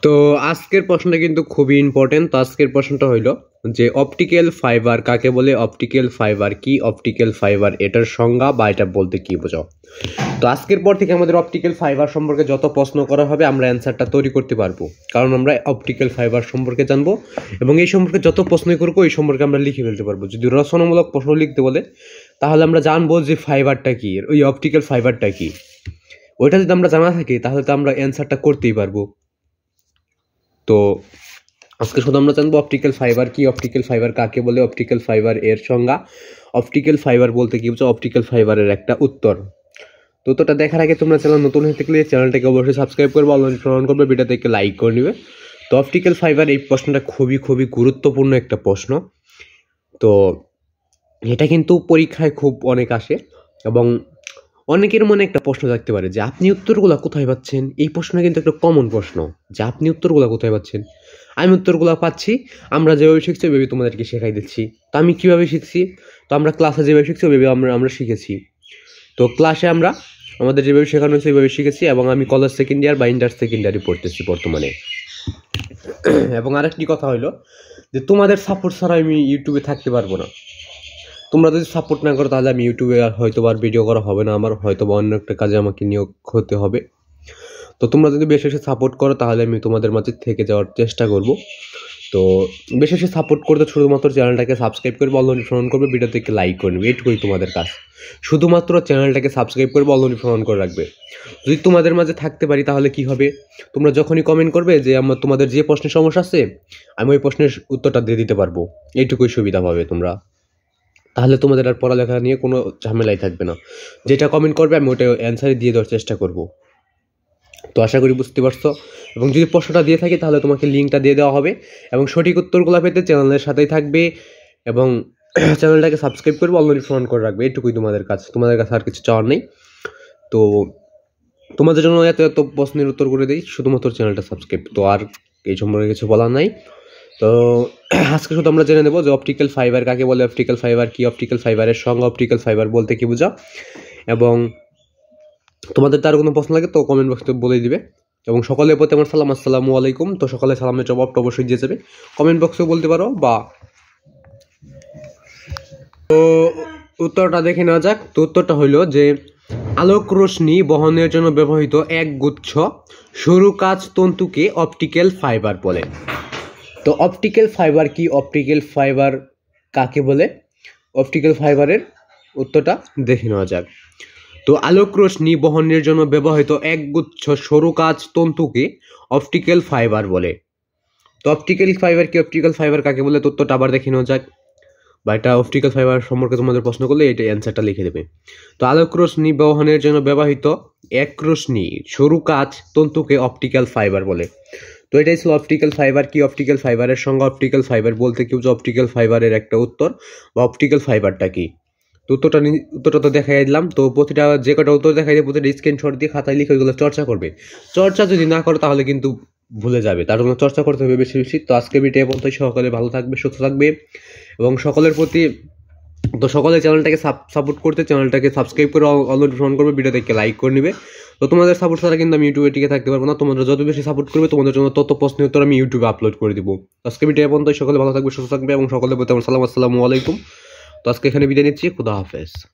তো আজকের প্রশ্নটা কিন্তু খুবই ইম্পর্টেন্ট। তো আজকের প্রশ্নটা হইলো যে অপটিক্যাল ফাইবার কাকে বলে, অপটিক্যাল ফাইবার কি, অপটিক্যাল ফাইবার এটার সংজ্ঞা বা এটা বলতে কি বোঝাও। তো আজকের পর থেকে আমাদের অপটিক্যাল ফাইবার সম্পর্কে যত প্রশ্ন করা হবে আমরা অ্যান্সারটা তৈরি করতে পারবো, কারণ আমরা অপটিক্যাল ফাইবার সম্পর্কে জানবো এবং এই সম্পর্কে যত প্রশ্নই করবো এই সম্পর্কে আমরা লিখে ফেলতে পারবো। যদি রচনামূলক প্রশ্ন লিখতে বলে তাহলে আমরা জানবো যে ফাইবারটা কি, ওই অপটিক্যাল ফাইবারটা কি, ওইটা যদি আমরা জানা থাকি তাহলে তো আমরা অ্যান্সারটা করতেই পারবো। তো আজকে শুধু আমরা জানবো অপটিক্যাল ফাইবার কি, অপটিক্যাল ফাইবার কাকে বলে, অপটিক্যাল ফাইবার এর সংজ্ঞা, অপটিক্যাল ফাইবার বলতে কি বুঝো, অপটিক্যাল ফাইবারের একটা উত্তর। তো উত্তরটা দেখার আগে তোমরা চ্যানেল নতুন হয়ে থাকলে চ্যানেলটাকে অবশ্যই সাবস্ক্রাইব করবে, অনুসরণ করবে, ভিডিওতে একটু লাইক করে নেবে। তো অপটিক্যাল ফাইবার এই প্রশ্নটা খুবই খুবই গুরুত্বপূর্ণ একটা প্রশ্ন। তো এটা কিন্তু পরীক্ষায় খুব অনেক আসে এবং অনেকের মনে একটা প্রশ্ন থাকতে পারে যে আপনি উত্তরগুলো কোথায় পাচ্ছেন। এই প্রশ্নটা কিন্তু একটা কমন প্রশ্ন যে আপনি উত্তরগুলো কোথায় পাচ্ছেন। আমি উত্তরগুলো পাচ্ছি, আমরা যেভাবে শিখছি ওইভাবে তোমাদেরকে শেখাই দিচ্ছি। তো আমি কীভাবে শিখছি, তো আমরা ক্লাসে যেভাবে শিখছি ওইভাবে আমরা শিখেছি। তো ক্লাসে আমরা আমাদের যেভাবে শেখানো হয়েছে ওইভাবে শিখেছি এবং আমি কলেজ সেকেন্ড ইয়ার বা ইন্টার সেকেন্ড ইয়ারে পড়তেছি বর্তমানে। এবং আরেকটি কথা হলো যে তোমাদের সাপোর্ট ছাড়া আমি ইউটিউবে থাকতে পারবো না। তোমরা যদি সাপোর্ট না করো তাহলে আমি ইউটিউবে হয়তো আর ভিডিও করা হবে না, আমার হয়তো বা অন্য একটা কাজে আমাকে নিয়োগ হতে হবে। তো তোমরা যদি বেশি বেশি সাপোর্ট করো তাহলে আমি তোমাদের মাঝে থেকে যাওয়ার চেষ্টা করব। তো বেশি বেশি সাপোর্ট করতে শুধুমাত্র চ্যানেলটাকে সাবস্ক্রাইব করবে, অল নোটিফিকেশন করবে, ভিডিও থেকে লাইক করে নেবে, এটুকুই তোমাদের কাজ। শুধুমাত্র চ্যানেলটাকে সাবস্ক্রাইব করবে, অল নোটিফিকেশন করে রাখবে। যদি তোমাদের মাঝে থাকতে পারি তাহলে কি হবে, তোমরা যখনই কমেন্ট করবে যে আমার তোমাদের যে প্রশ্নের সমস্যা আছে আমি ওই প্রশ্নের উত্তরটা দিয়ে দিতে পারবো, এইটুকুই সুবিধা পাবে তোমরা। তাহলে তোমাদের আর পড়ালেখা নিয়ে কোনো ঝামেলাই থাকবে না। যেটা কমেন্ট করবে আমি ওটা অ্যান্সারে দিয়ে দেওয়ার চেষ্টা করব। তো আশা করি বুঝতে পারছো। এবং যদি প্রশ্নটা দিয়ে থাকি তাহলে তোমাকে লিঙ্কটা দিয়ে দেওয়া হবে এবং সঠিক উত্তরগুলো পেতে চ্যানেলের সাথেই থাকবে এবং চ্যানেলটাকে সাবস্ক্রাইব করবে, অল নোটিফিকেশন করে রাখবে, এটুকুই তোমাদের কাছে। তোমাদের কাছে আর কিছু চাওয়ার নেই। তো তোমাদের জন্য এত এত প্রশ্নের উত্তর করে দিই, শুধুমাত্র চ্যানেলটা সাবস্ক্রাইব। তো আর এই সম্পর্কে কিছু বলার নাই। তো আজকে শুধু আমরা জেনে নেব যে অপটিক্যাল ফাইবার কাকে বলে, অপটিক্যাল ফাইবার কি, অপটিক্যাল ফাইবারের সঙ্গে অপটিক্যাল ফাইবার বলতে কি বোঝাও। এবং তোমাদের তার কোনো প্রশ্ন লাগে তো কমেন্ট বক্সে বলে দিবে। এবং সকলের প্রতি আমার সালাম, আসসালামু আলাইকুম। তো সকালে সালামের জবাবটা অবশ্যই দিয়ে যাবে, কমেন্ট বক্সে বলতে পারো বা। তো উত্তরটা দেখে নেওয়া যাক। তো উত্তরটা হইল যে আলোক রশ্মি বহনের জন্য ব্যবহৃত এক গুচ্ছ সরু কাঁচ তন্তুকে অপটিক্যাল ফাইবার বলে। তো অপটিক্যাল ফাইবার কি, অপটিক্যাল ফাইবার কাকে বলে, অপটিক্যাল ফাইবারের উত্তরটা দেখে নেওয়া যাক। তো আলোক রশ্মি বহনের জন্য ব্যবহৃত একগুচ্ছ সরু কাঁচ তন্তুকে অপটিক্যাল ফাইবার বলে। তো অপটিক্যাল ফাইবার কি, অপটিক্যাল ফাইবার কাকে বলে, উত্তরটা আবার দেখে নেওয়া যাক। বা এটা অপটিক্যাল ফাইবার সম্পর্কে তোমাদের প্রশ্ন করলে এটা অ্যান্সারটা লিখে দেবে। তো আলোক রশ্মি বহনের জন্য ব্যবহৃত এক রশ্মি সরু কাঁচ তন্তুকে অপটিক্যাল ফাইবার বলে। তো এটাই ছিল অপটিক্যাল ফাইবার কি, অপটিক্যাল ফাইবারের সঙ্গে অপটিক্যাল ফাইবার বলতে কি বুঝো, অপটিক্যাল ফাইবারের একটা উত্তর বা অপটিক্যাল ফাইবারটা কি। তো উত্তরটা তো দেখাই দিলাম। তো প্রতিটা যে কটা উত্তর দেখাই দিয়ে প্রতিটা স্ক্রিনশট দিয়ে খাতায় লিখে ওইগুলো চর্চা করবে। চর্চা যদি না করো তাহলে কিন্তু ভুলে যাবে, তার জন্য চর্চা করতে হবে বেশি বেশি। তো আজকে ভিডিও পর্যন্ত সকলে ভালো থাকবে, সুস্থ থাকবে এবং সকলের প্রতি তো সকলে চ্যানেলটাকে সাপোর্ট করতে চ্যানেলটাকে সাবস্ক্রাইব করে অল নোটিফিকেশন করবে, ভিডিও দেখে লাইক করে নেবে। তো তোমাদের সাপোর্ট ছাড়া কিন্তু আমি ইউটিউবে টিকে থাকতে পারবো না। তোমরা যত বেশি সাপোর্ট করবে তোমাদের জন্য তত প্রশ্নের উত্তর আমি ইউটিউবে আপলোড করে দিব। আজকে ভিডিও পর্যন্ত সকলে ভালো থাকবে, সুস্থ থাকবে এবং সকলের প্রতি আমার সালাম, আসসালামু আলাইকুম। তো আজকে এখানে বিদায় নিচ্ছি, খুদা হাফেজ।